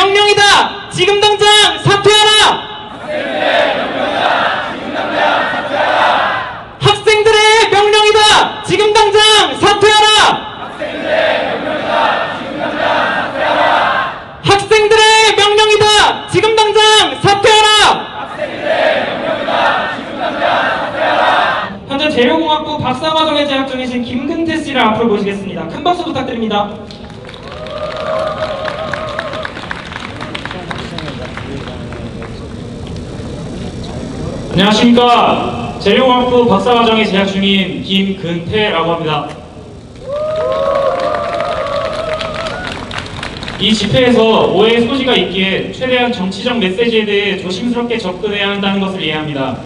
명령이다! 지금 당장 사퇴하라! 학생들의 명령이다! 지금 당장 사퇴하라! 학생들의 명령이다! 지금 당장 사퇴하라! 현재 재료공학부 박사과정에 재학 중이신 김근태 씨를 앞으로 모시겠습니다. 큰 박수 부탁드립니다. 안녕하십니까. 재료공학부 박사과정에 재학 중인 김근태라고 합니다. 이 집회에서 오해의 소지가 있기에 최대한 정치적 메시지에 대해 조심스럽게 접근해야 한다는 것을 이해합니다.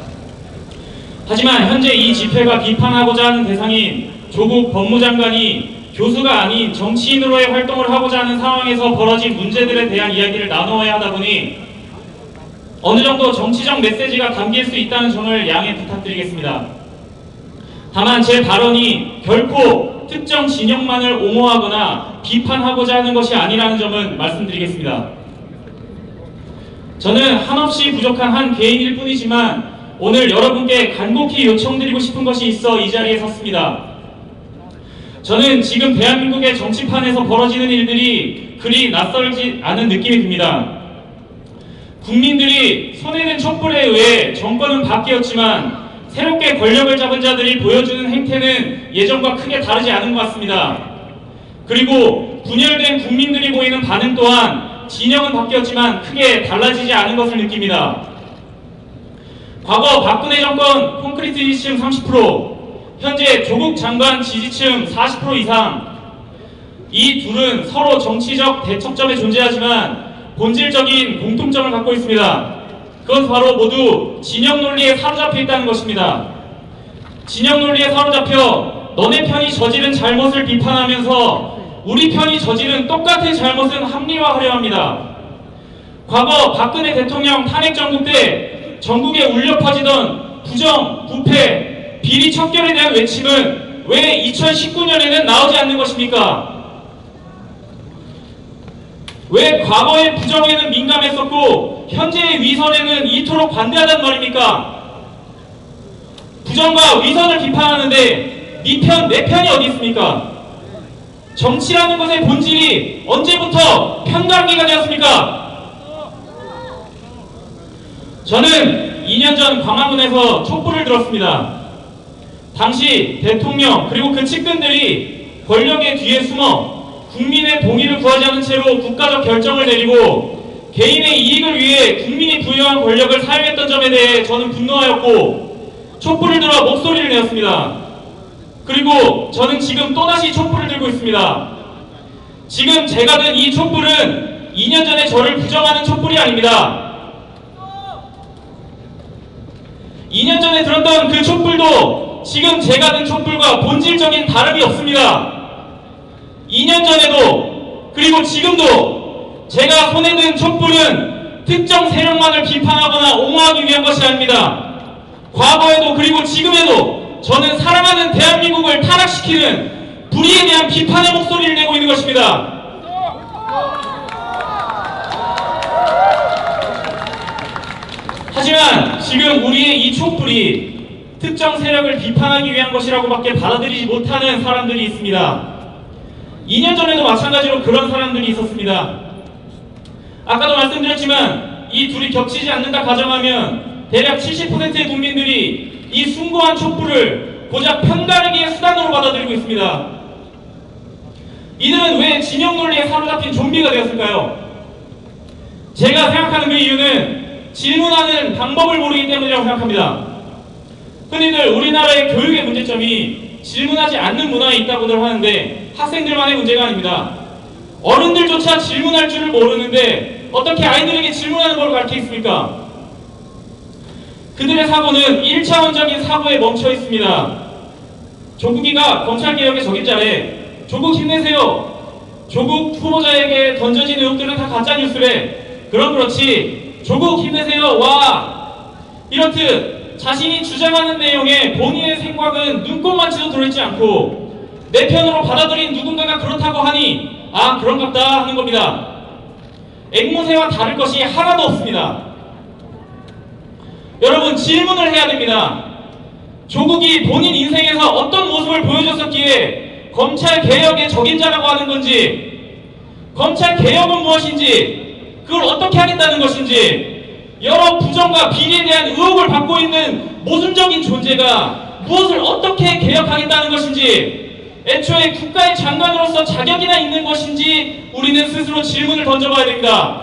하지만 현재 이 집회가 비판하고자 하는 대상인 조국 법무장관이 교수가 아닌 정치인으로의 활동을 하고자 하는 상황에서 벌어진 문제들에 대한 이야기를 나누어야 하다 보니 어느 정도 정치적 메시지가 담길 수 있다는 점을 양해 부탁드리겠습니다. 다만 제 발언이 결코 특정 진영만을 옹호하거나 비판하고자 하는 것이 아니라는 점은 말씀드리겠습니다. 저는 한없이 부족한 한 개인일 뿐이지만 오늘 여러분께 간곡히 요청드리고 싶은 것이 있어 이 자리에 섰습니다. 저는 지금 대한민국의 정치판에서 벌어지는 일들이 그리 낯설지 않은 느낌이 듭니다. 국민들이 손에 든 촛불에 의해 정권은 바뀌었지만 새롭게 권력을 잡은 자들이 보여주는 행태는 예전과 크게 다르지 않은 것 같습니다. 그리고 분열된 국민들이 보이는 반응 또한 진영은 바뀌었지만 크게 달라지지 않은 것을 느낍니다. 과거 박근혜 정권 콘크리트 지지층 30%, 현재 조국 장관 지지층 40% 이상, 이 둘은 서로 정치적 대척점에 존재하지만 본질적인 공통점을 갖고 있습니다. 그건 바로 모두 진영 논리에 사로잡혀 있다는 것입니다. 진영 논리에 사로잡혀 너네 편이 저지른 잘못을 비판하면서 우리 편이 저지른 똑같은 잘못은 합리화하려 합니다. 과거 박근혜 대통령 탄핵 정국 때 전국에 울려 퍼지던 부정, 부패, 비리 척결에 대한 외침은 왜 2019년에는 나오지 않는 것입니까? 왜 과거의 부정에는 민감했었고 현재의 위선에는 이토록 반대하단 말입니까? 부정과 위선을 비판하는데 네 편, 내 편이 어디 있습니까? 정치라는 것의 본질이 언제부터 편가르기가 되었습니까? 저는 2년 전 광화문에서 촛불을 들었습니다. 당시 대통령 그리고 그 측근들이 권력의 뒤에 숨어 국민의 동의를 구하지 않은 채로 국가적 결정을 내리고 개인의 이익을 위해 국민이 부여한 권력을 사용했던 점에 대해 저는 분노하였고 촛불을 들어 목소리를 내었습니다. 그리고 저는 지금 또다시 촛불을 들고 있습니다. 지금 제가 든 이 촛불은 2년 전에 저를 부정하는 촛불이 아닙니다. 2년 전에 들었던 그 촛불도 지금 제가 든 촛불과 본질적인 다름이 없습니다. 2년 전에도 그리고 지금도 제가 손에 든 촛불은 특정 세력만을 비판하거나 옹호하기 위한 것이 아닙니다. 과거에도 그리고 지금에도 저는 사랑하는 대한민국을 타락시키는 불의에 대한 비판의 목소리를 내고 있는 것입니다. 하지만 지금 우리의 이 촛불이 특정 세력을 비판하기 위한 것이라고밖에 받아들이지 못하는 사람들이 있습니다. 2년 전에도 마찬가지로 그런 사람들이 있었습니다. 아까도 말씀드렸지만 이 둘이 겹치지 않는다 가정하면 대략 70%의 국민들이 이 숭고한 촛불을 고작 편가르기의 수단으로 받아들이고 있습니다. 이들은 왜 진영 논리에 사로잡힌 좀비가 되었을까요? 제가 생각하는 그 이유는 질문하는 방법을 모르기 때문이라고 생각합니다. 흔히들 우리나라의 교육의 문제점이 질문하지 않는 문화에 있다고들 하는데 학생들만의 문제가 아닙니다. 어른들조차 질문할 줄을 모르는데 어떻게 아이들에게 질문하는 걸 가르치겠습니까? 그들의 사고는 1차원적인 사고에 멈춰 있습니다. 조국이가 검찰개혁의 적임자래. 조국 힘내세요. 조국 후보자에게 던져진 의혹들은 다 가짜뉴스래. 그럼 그렇지 조국 힘내세요 와 이렇듯 자신이 주장하는 내용에 본인의 생각은 눈꼽만치도 들어있지 않고 내 편으로 받아들인 누군가가 그렇다고 하니 아 그런갑다 하는 겁니다. 앵무새와 다를 것이 하나도 없습니다. 여러분, 질문을 해야 됩니다. 조국이 본인 인생에서 어떤 모습을 보여줬었기에 검찰 개혁의 적임자라고 하는 건지, 검찰 개혁은 무엇인지, 그걸 어떻게 하겠다는 것인지, 여러 부정과 비리에 대한 의혹을 받고 있는 모순적인 존재가 무엇을 어떻게 개혁하겠다는 것인지, 애초에 국가의 장관으로서 자격이나 있는 것인지 우리는 스스로 질문을 던져봐야 됩니다.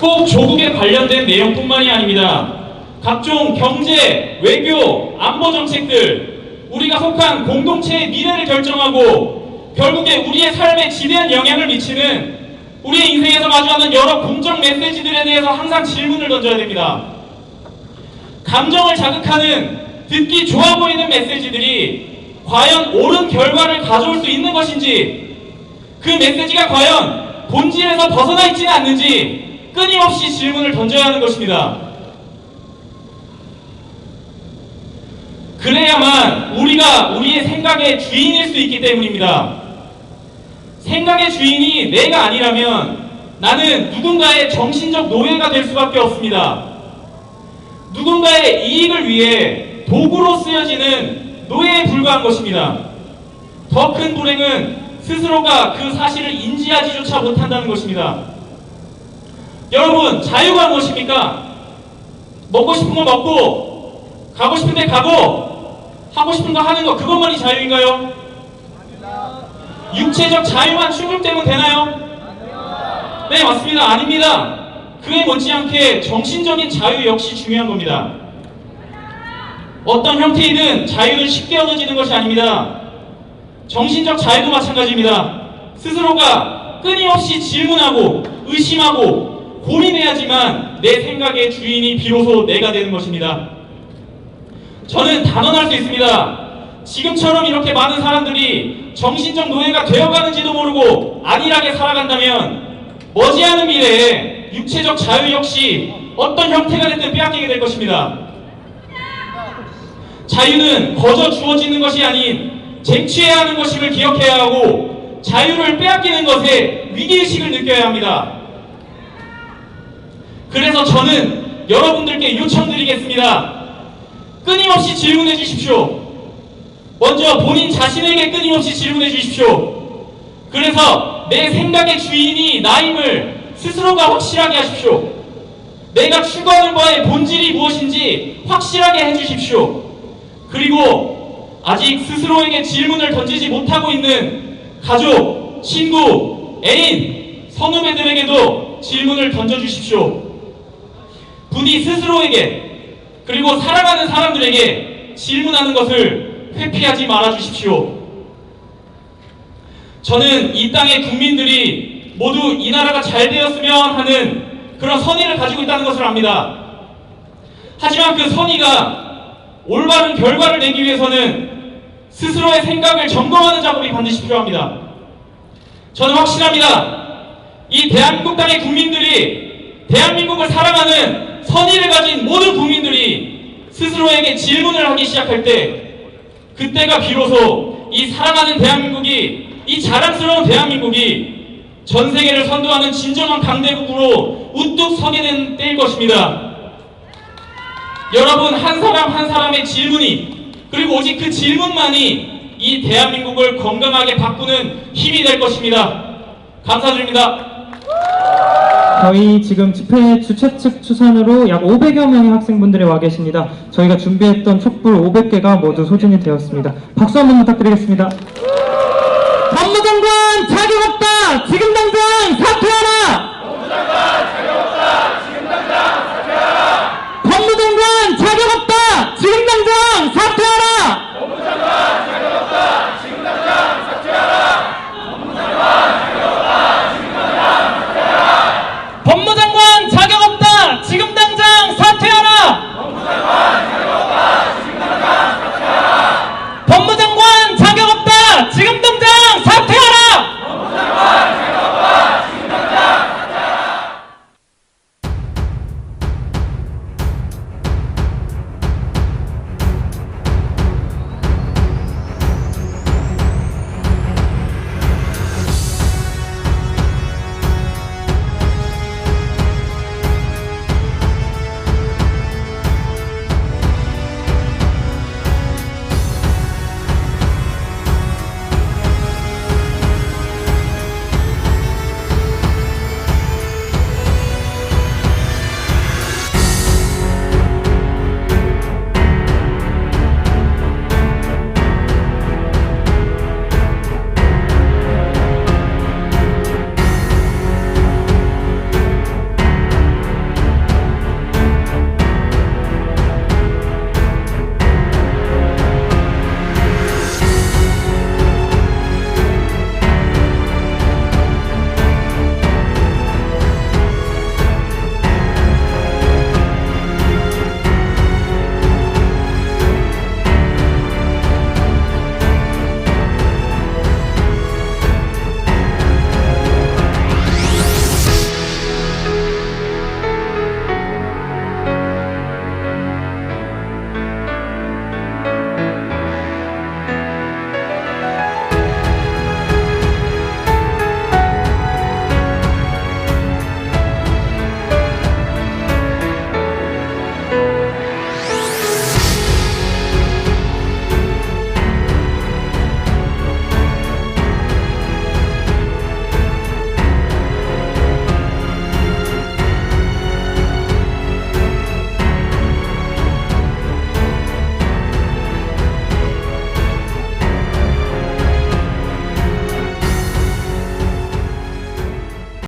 꼭 조국에 관련된 내용뿐만이 아닙니다. 각종 경제, 외교, 안보 정책들, 우리가 속한 공동체의 미래를 결정하고 결국에 우리의 삶에 지대한 영향을 미치는 우리의 인생에서 마주하는 여러 공적 메시지들에 대해서 항상 질문을 던져야 됩니다. 감정을 자극하는, 듣기 좋아 보이는 메시지들이 과연 옳은 결과를 가져올 수 있는 것인지, 그 메시지가 과연 본질에서 벗어나 있지는 않는지 끊임없이 질문을 던져야 하는 것입니다. 그래야만 우리가 우리의 생각의 주인일 수 있기 때문입니다. 생각의 주인이 내가 아니라면 나는 누군가의 정신적 노예가 될 수밖에 없습니다. 누군가의 이익을 위해 도구로 쓰여지는 노예에 불과한 것입니다. 더 큰 불행은 스스로가 그 사실을 인지하지조차 못한다는 것입니다. 여러분, 자유가 무엇입니까? 먹고 싶은 거 먹고, 가고 싶은 데 가고, 하고 싶은 거 하는 거, 그것만이 자유인가요? 육체적 자유만 충족되면 되나요? 네, 맞습니다. 아닙니다. 그에 못지않게 정신적인 자유 역시 중요한 겁니다. 어떤 형태이든 자유는 쉽게 얻어지는 것이 아닙니다. 정신적 자유도 마찬가지입니다. 스스로가 끊임없이 질문하고 의심하고 고민해야지만 내 생각의 주인이 비로소 내가 되는 것입니다. 저는 단언할 수 있습니다. 지금처럼 이렇게 많은 사람들이 정신적 노예가 되어가는지도 모르고 안일하게 살아간다면 머지않은 미래에 육체적 자유 역시 어떤 형태가 됐든 빼앗기게 될 것입니다. 자유는 거저 주어지는 것이 아닌 쟁취해야 하는 것임을 기억해야 하고, 자유를 빼앗기는 것에 위기의식을 느껴야 합니다. 그래서 저는 여러분들께 요청드리겠습니다. 끊임없이 질문해 주십시오. 먼저 본인 자신에게 끊임없이 질문해 주십시오. 그래서 내 생각의 주인이 나임을 스스로가 확실하게 하십시오. 내가 추구하는 바의 본질이 무엇인지 확실하게 해주십시오. 그리고 아직 스스로에게 질문을 던지지 못하고 있는 가족, 친구, 애인, 선후배들에게도 질문을 던져주십시오. 부디 스스로에게, 그리고 사랑하는 사람들에게 질문하는 것을 회피하지 말아주십시오. 저는 이 땅의 국민들이 모두 이 나라가 잘 되었으면 하는 그런 선의를 가지고 있다는 것을 압니다. 하지만 그 선의가 올바른 결과를 내기 위해서는 스스로의 생각을 점검하는 작업이 반드시 필요합니다. 저는 확신합니다. 이 대한민국 땅의 국민들이, 대한민국을 사랑하는 선의를 가진 모든 국민들이 스스로에게 질문을 하기 시작할 때, 그때가 비로소 이 사랑하는 대한민국이, 이 자랑스러운 대한민국이 전 세계를 선도하는 진정한 강대국으로 우뚝 서게 된 때일 것입니다. 여러분, 한 사람 한 사람의 질문이, 그리고 오직 그 질문만이 이 대한민국을 건강하게 바꾸는 힘이 될 것입니다. 감사드립니다. 저희 지금 집회 주최 측 추산으로 약 500여 명의 학생분들이 와 계십니다. 저희가 준비했던 촛불 500개가 모두 소진이 되었습니다. 박수 한번 부탁드리겠습니다. 법무장관 자격 없다! 지금 당장 사퇴하라!